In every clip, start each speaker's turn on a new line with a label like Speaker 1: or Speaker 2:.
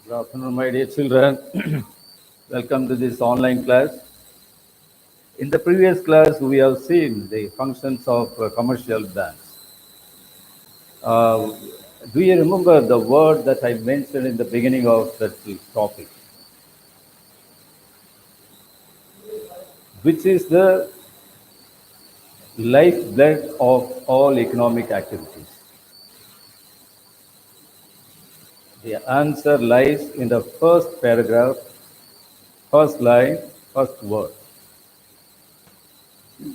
Speaker 1: Good afternoon, my dear children. Welcome to this online class. In the previous class, we have seen the functions of commercial banks. Uh, do you remember the word that I mentioned in the beginning of that topic, which is the lifeblood of all economic activities? The answer lies in the first paragraph, first line, first word.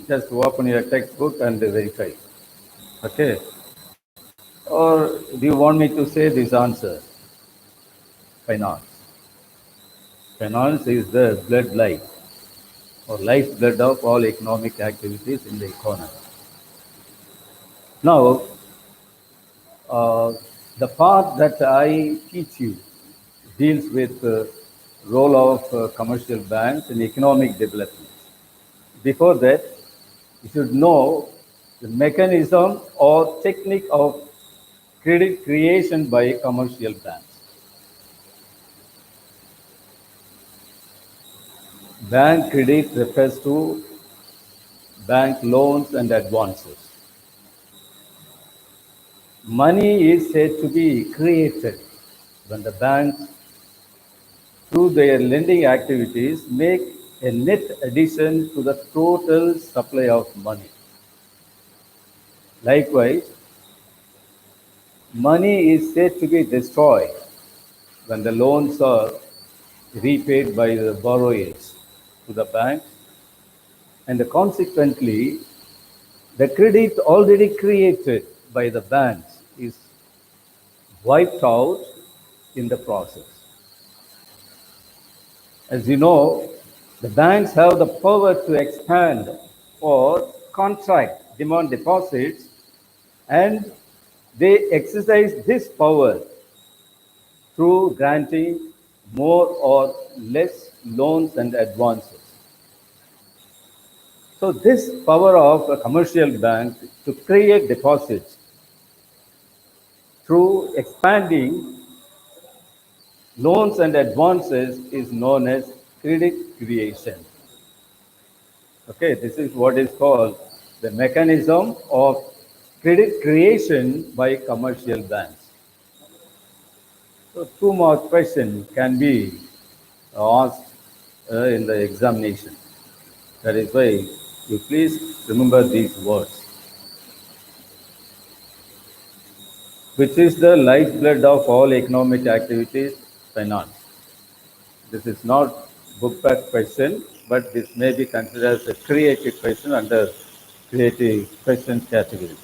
Speaker 1: Just open your textbook and verify. Okay. Or do you want me to say this answer? Finance. Finance is the blood life or lifeblood of all economic activities in the economy. Now, uh, the part that I teach you deals with the role of commercial banks in economic development. Before that, you should know the mechanism or technique of credit creation by commercial banks. Bank credit refers to bank loans and advances. Money is said to be created when the banks, through their lending activities, make a net addition to the total supply of money. Likewise, money is said to be destroyed when the loans are repaid by the borrowers to the bank, and consequently, the credit already created by the banks is wiped out in the process. As you know, the banks have the power to expand or contract demand deposits, and they exercise this power through granting more or less loans and advances. So this power of a commercial bank to create deposits through expanding loans and advances is known as credit creation. Okay, this is what is called the mechanism of credit creation by commercial banks. So two more questions can be asked in the examination. That is why you please remember these words. Which is the lifeblood of all economic activities? Finance. This is not book back question, but this may be considered as a creative question under creative question category.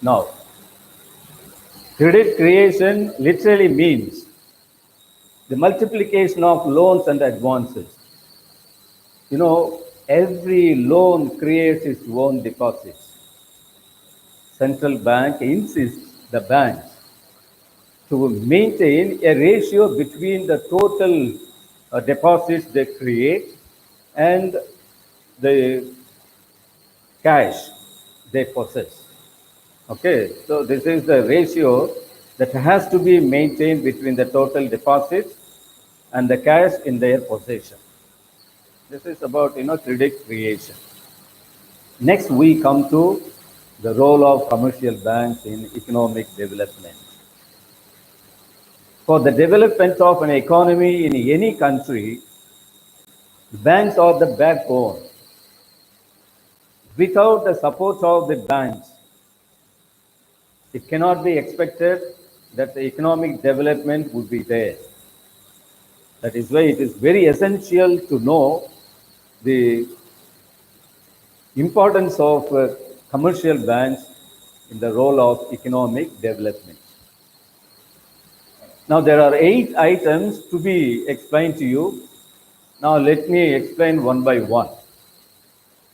Speaker 1: Now, credit creation literally means the multiplication of loans and advances. You know, every loan creates its own deposits. Central bank insists the banks to maintain a ratio between the total deposits they create and the cash they possess. Okay, so this is the ratio that has to be maintained between the total deposits and the cash in their possession. This is about credit creation. Next, we come to the role of commercial banks in economic development. For the development of an economy in any country, banks are the backbone. Without the support of the banks, it cannot be expected that the economic development would be there. That is why it is very essential to know the importance of commercial banks in the role of economic development. Now, there are 8 items to be explained to you. Now, let me explain one by one.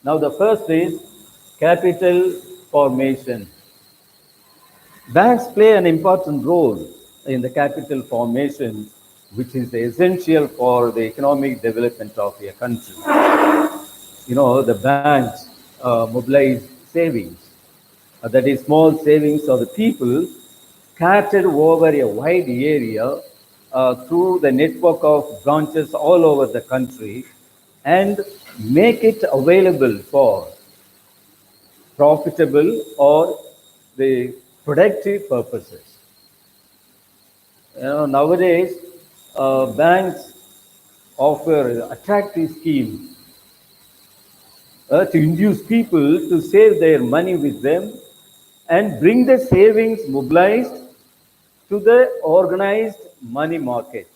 Speaker 1: Now, the first is capital formation. Banks play an important role in the capital formation, which is essential for the economic development of a country. You know, the banks mobilize savings, that is, small savings of the people scattered over a wide area through the network of branches all over the country and make it available for profitable or the productive purposes. Nowadays, banks offer attractive schemes to induce people to save their money with them and bring the savings mobilized to the organized money market.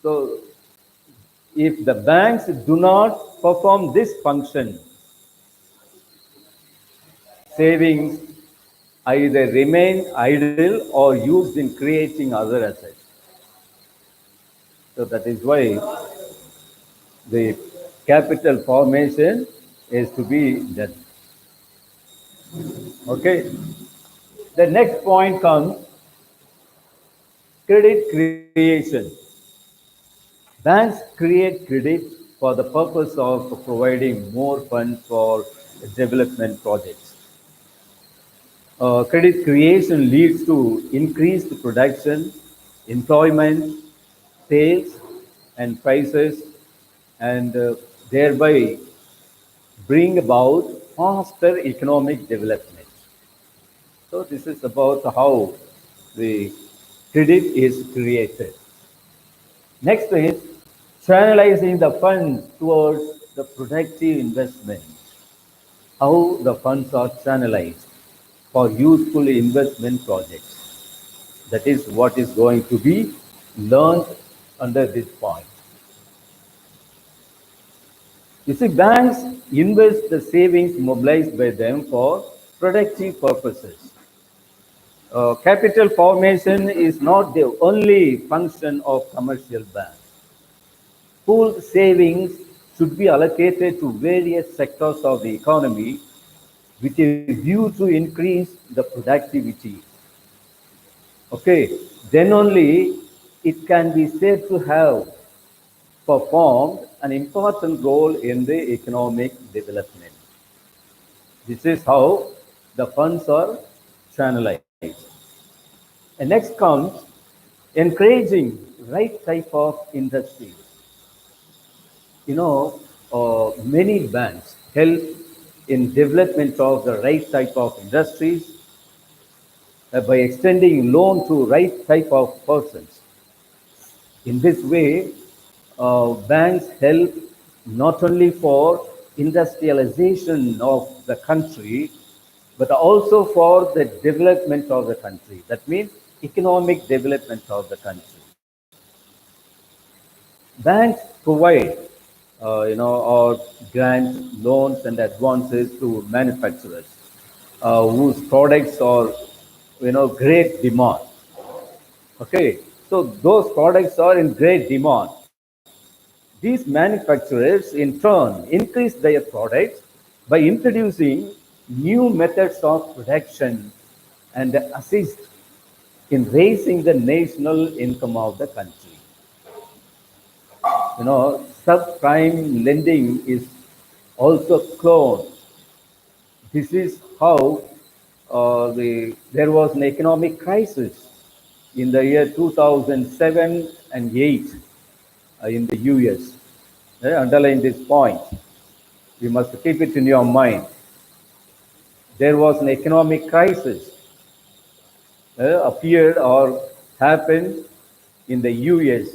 Speaker 1: So, if the banks do not perform this function, savings either remain idle or used in creating other assets. So that is why the capital formation is to be done. Okay. The next point comes credit creation. Banks create credit for the purpose of providing more funds for development projects. Credit creation leads to increased production, employment, sales, and prices, and thereby bring about faster economic development. So, this is about how the credit is created. Next is channelizing the funds towards the productive investment. How the funds are channelized for useful investment projects. That is what is going to be learned under this point. You see, banks invest the savings mobilized by them for productive purposes. Capital formation is not the only function of commercial banks. Pooled savings should be allocated to various sectors of the economy with a view to increase the productivity. Okay, then only it can be said to have performed an important role in the economic development. This is how the funds are channelized. And next comes encouraging right type of industries. Many banks help in development of the right type of industries by extending loan to right type of persons. In this way, banks help not only for industrialization of the country, but also for the development of the country. That means economic development of the country. Banks provide, or grant loans and advances to manufacturers whose products are, great demand. Okay, so those products are in great demand. These manufacturers, in turn, increase their products by introducing new methods of production and assist in raising the national income of the country. Subprime lending is also cloned. This is how there was an economic crisis in the year 2007 and 8 in the US. Underline this point. You must keep it in your mind. There was an economic crisis appeared or happened in the US.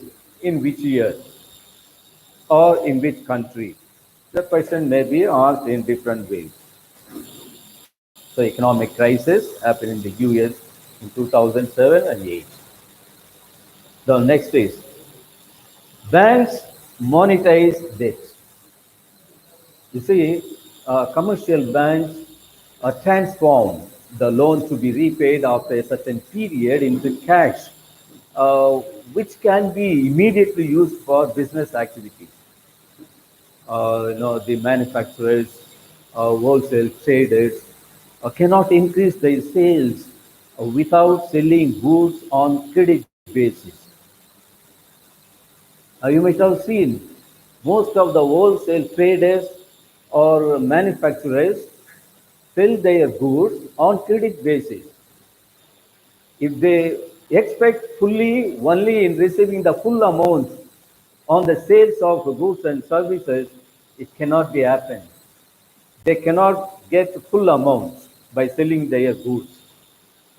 Speaker 1: In which year or in which country? The question may be asked in different ways. So economic crisis happened in the US in 2007 and 8. The next is banks monetize debt. You see, commercial banks transform the loan to be repaid after a certain period into cash, uh, which can be immediately used for business activities. The manufacturers, wholesale traders cannot increase their sales without selling goods on credit basis. You might have seen most of the wholesale traders or manufacturers sell their goods on credit basis. If they expect fully only in receiving the full amount on the sales of goods and services, it cannot be happen. They cannot get full amounts by selling their goods.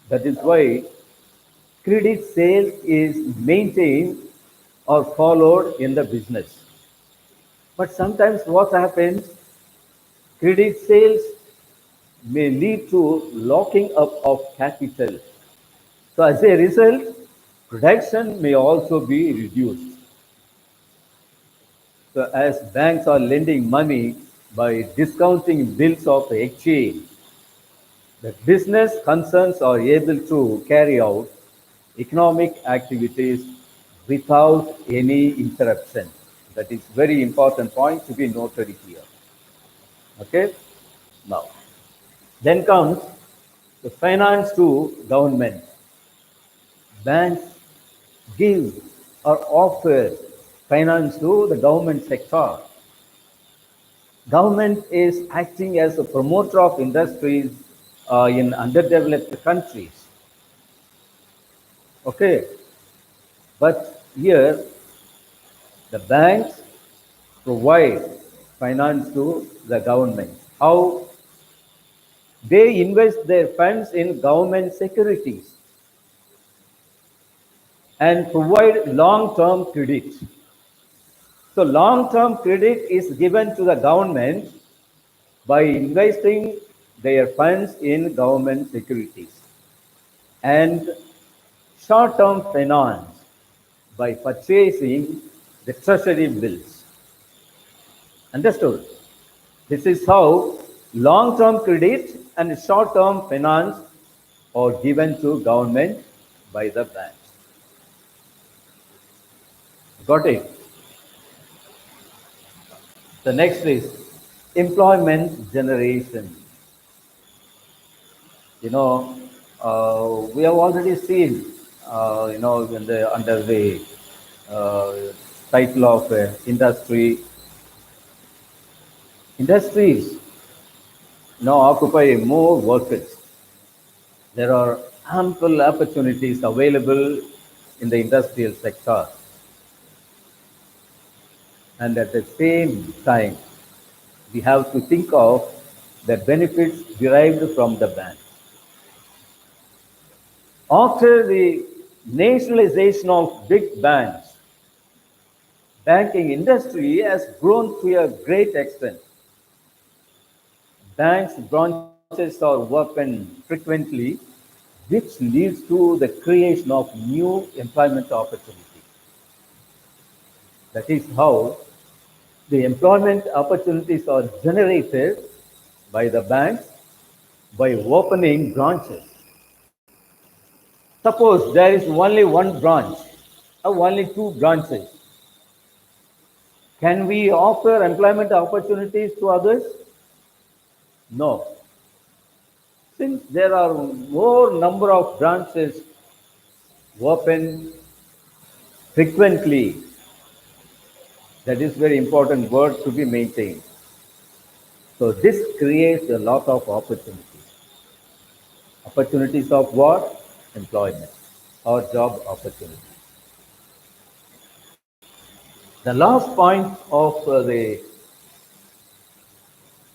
Speaker 1: That is why credit sales is maintained or followed in the business. But sometimes what happens, credit sales may lead to locking up of capital. So as a result, production may also be reduced. So as banks are lending money by discounting bills of exchange, the business concerns are able to carry out economic activities without any interruption. That is very important point to be noted here. Okay? Now, then comes the finance to government. Banks give or offer finance to the government sector. Government is acting as a promoter of industries in underdeveloped countries. Okay, but here the banks provide finance to the government. How they invest their funds in government securities and provide long-term credit. So long-term credit is given to the government by investing their funds in government securities, and short-term finance by purchasing the treasury bills. Understood? This is how long-term credit and short-term finance are given to government by the banks. Got it? The next is employment generation. You know, we have already seen, in the, under the uh, title of industries now occupy more workers. There are ample opportunities available in the industrial sector, and at the same time, we have to think of the benefits derived from the ban. After the nationalization of big banks, banking industry has grown to a great extent. Banks branches are opened frequently, which leads to the creation of new employment opportunities. That is how the employment opportunities are generated by the banks by opening branches. Suppose there is only one branch or only two branches. Can we offer employment opportunities to others? No. Since there are more number of branches open frequently, that is very important word to be maintained. So this creates a lot of opportunities. Opportunities of what? Employment or job opportunities. The last point of the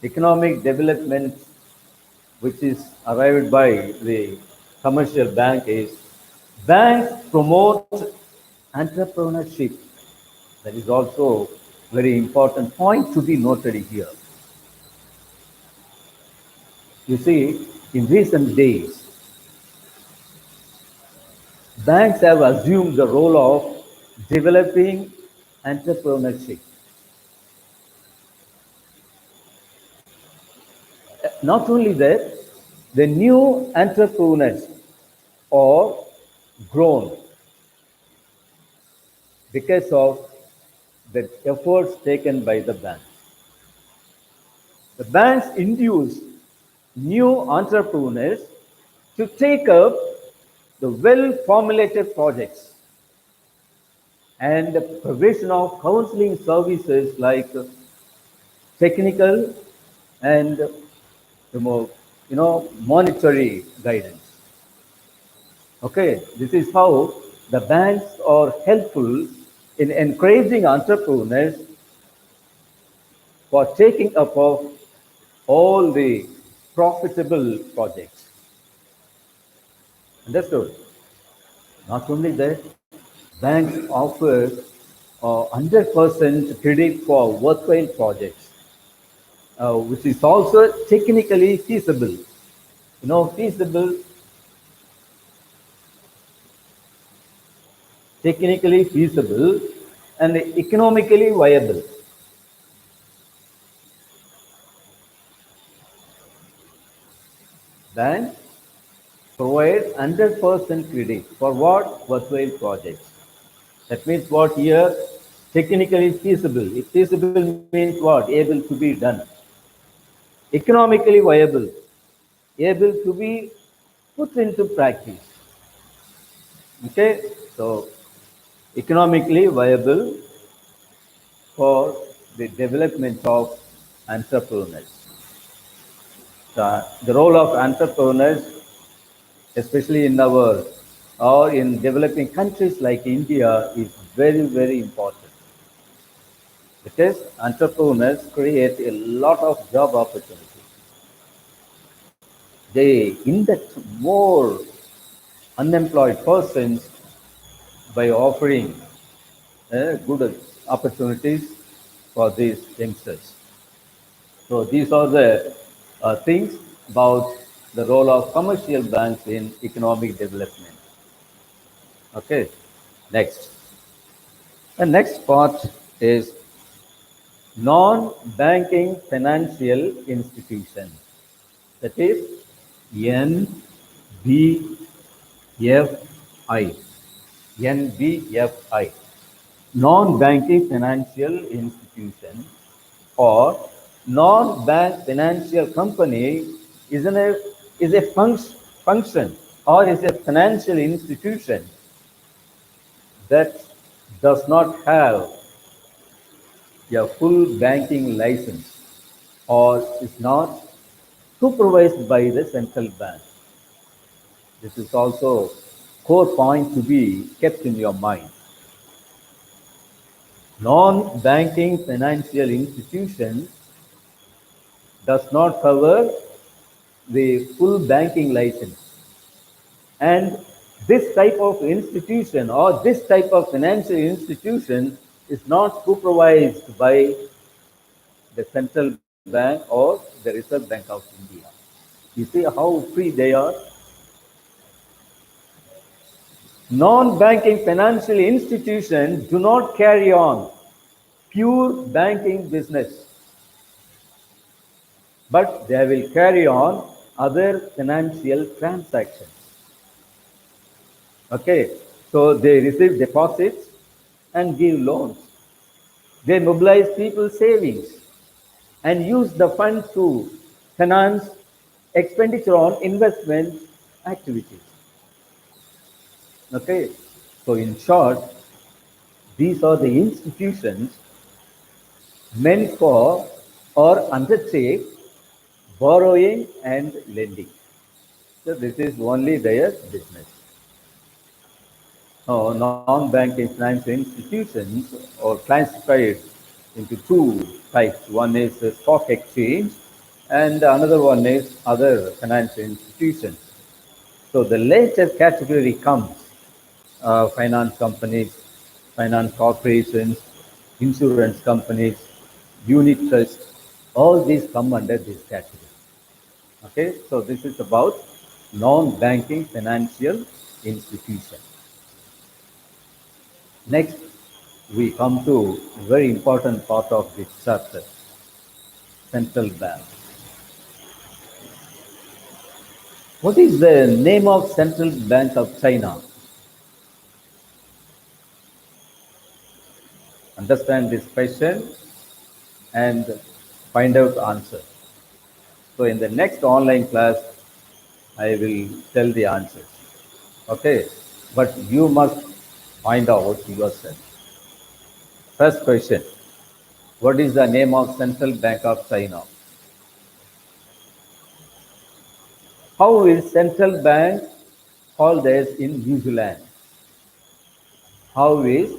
Speaker 1: economic development which is arrived by the commercial bank is banks promote entrepreneurship. That is also very important point to be noted here. You see, in recent days, banks have assumed the role of developing entrepreneurship. Not only that, the new entrepreneurs are grown because of the efforts taken by the banks. The banks induce new entrepreneurs to take up the well-formulated projects and the provision of counseling services like technical and the more, monetary guidance. Okay, this is how the banks are helpful in encouraging entrepreneurs for taking up of all the profitable projects. Understood? Not only that, banks offer 100% credit for worthwhile projects, which is also technically feasible. Feasible, technically feasible, and economically viable. Banks provide 100% credit for what? Worthwhile projects. That means what here? Technically feasible. If feasible means what? Able to be done. Economically viable. Able to be put into practice. Okay? So, economically viable for the development of entrepreneurs. The role of entrepreneurs, especially in our or in developing countries like India, is very, very important because entrepreneurs create a lot of job opportunities. They induct more unemployed persons by offering good opportunities for these youngsters. So these are the things about the role of commercial banks in economic development. Okay, next. The next part is non-banking financial institution. That is NBFI. NBFI. Non-banking financial institution or non-bank financial company is, is a function or is a financial institution that does not have a full banking license or is not supervised by the central bank. This is also core point to be kept in your mind. Non-banking financial institution does not cover the full banking license. And this type of institution or this type of financial institution is not supervised by the central bank or the Reserve Bank of India. You see how free they are? Non-banking financial institutions do not carry on pure banking business, but they will carry on other financial transactions. Okay, so they receive deposits and give loans. They mobilize people's savings and use the funds to finance expenditure on investment activities. Okay, so in short, these are the institutions meant for or undertake borrowing and lending. So this is only their business. Non-banking financial institutions are classified into two types. One is the stock exchange and another one is other financial institutions. So the later category comes finance companies, finance corporations, insurance companies, unit trusts, all these come under this category. Okay, so this is about non-banking financial institution. Next, we come to a very important part of this chapter, central bank. What is the name of Central Bank of China? Understand this question and find out answer. So in the next online class, I will tell the answers. Okay, but you must find out yourself. First question: what is the name of Central Bank of China? How is central bank called as in New Zealand? How is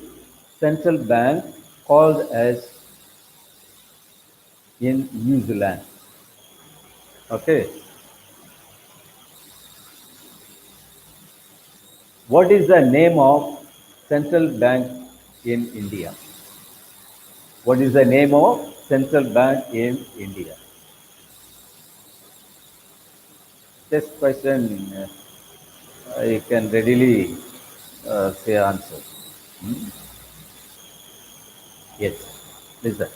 Speaker 1: central bank called as in New Zealand? Okay. What is the name of central bank in India? What is the name of central bank in India? This question you can readily say answer. Hmm? Yes. Listen.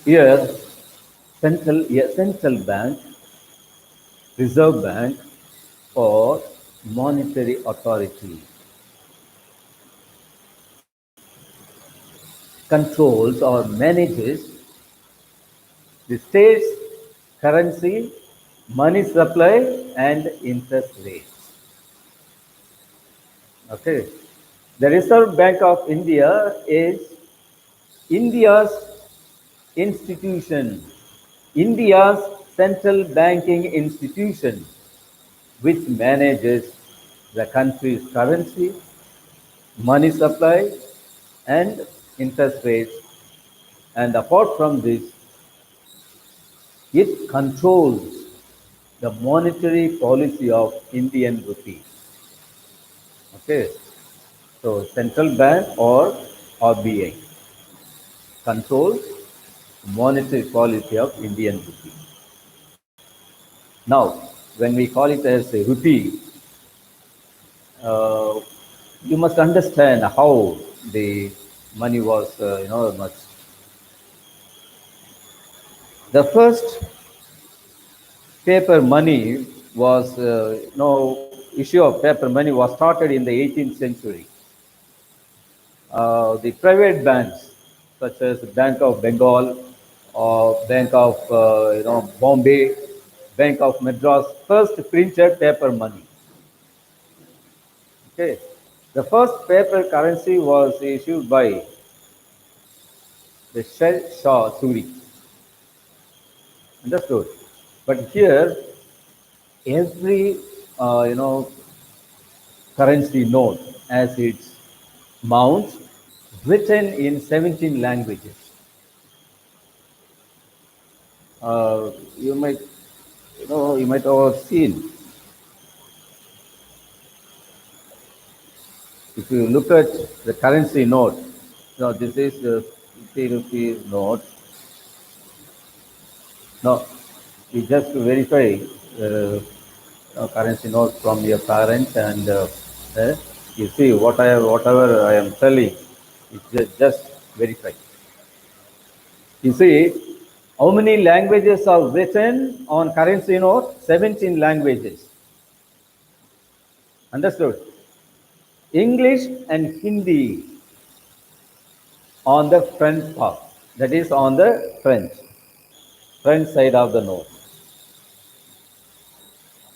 Speaker 1: Here, central bank, Reserve Bank, or monetary authority controls or manages the state's currency, money supply, and interest rates. Okay. The Reserve Bank of India is India's institution, India's central banking institution, which manages the country's currency, money supply, and interest rates. And apart from this, it controls the monetary policy of Indian rupee. Okay, so central bank or RBI controls monetary policy of Indian rupee. Now, when we call it as a rupee, uh, you must understand how the money was, much. The first paper money was, issue of paper money was started in the 18th century. The private banks, such as Bank of Bengal or Bank of, Bombay, Bank of Madras, first printed paper money. Okay, the first paper currency was issued by the Shah Suri. Understood? But here, every currency note has its mounts written in 17 languages. You might, you might have seen. If you look at the currency note, this is the 50 rupees note. Now, you just verify currency note from your parents, and you see whatever I am telling, it's just verify. You see, how many languages are written on currency note? 17 languages. Understood? English and Hindi on the front part, that is on the front side of the note,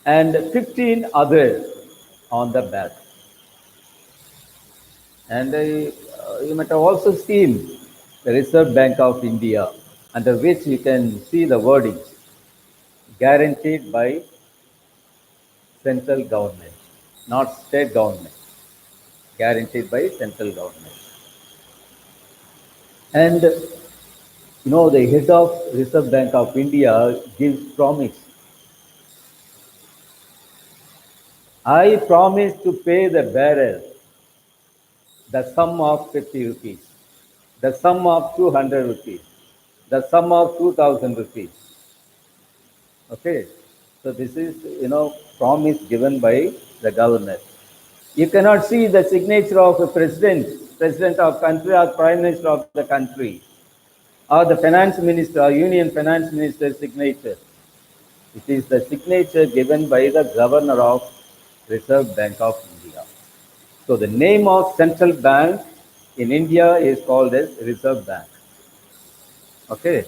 Speaker 1: and 15 others on the back. And you might have also seen the Reserve Bank of India, under which you can see the wordings guaranteed by central government, not state government, guaranteed by central government. And the head of Reserve Bank of India gives promise. I promise to pay the bearer the sum of 50 rupees, the sum of 200 rupees, the sum of 2000 rupees. Okay, so this is promise given by the government. You cannot see the signature of a president of country or prime minister of the country, or the finance minister or union finance minister's signature. It is the signature given by the governor of Reserve Bank of India. So the name of central bank in India is called as Reserve Bank. Okay.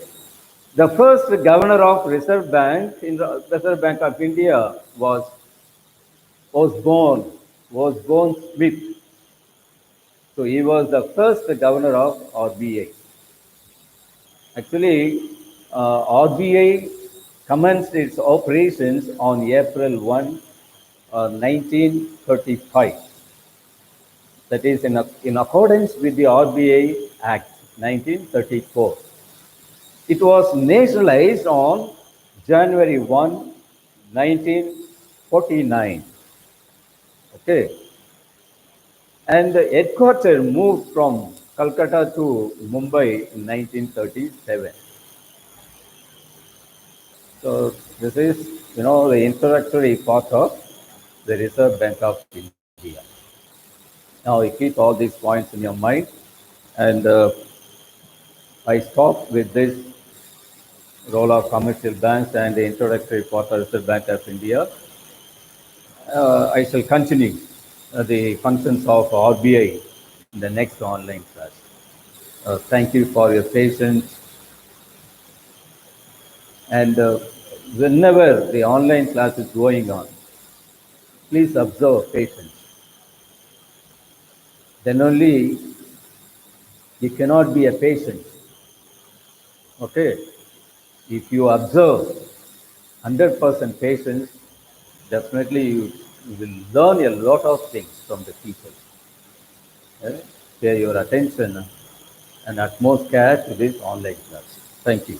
Speaker 1: The first governor of Reserve Bank in the Reserve Bank of India was Osborne Smith. So he was the first governor of RBI. Actually, RBI commenced its operations on April 1, 1935. That is in accordance with the RBI Act 1934. It was nationalized on January 1, 1949. Okay. And the headquarters moved from Calcutta to Mumbai in 1937. So this is, the introductory part of the Reserve Bank of India. Now you keep all these points in your mind, and I stop with this role of commercial banks and the introductory part of Reserve Bank of India. I shall continue the functions of RBI in the next online class. Thank you for your patience. And whenever the online class is going on, please observe patience. Then only you cannot be a patient. Okay? If you observe 100% patience, definitely you will learn a lot of things from the teachers. Pay your attention and utmost care to this online class. Thank you.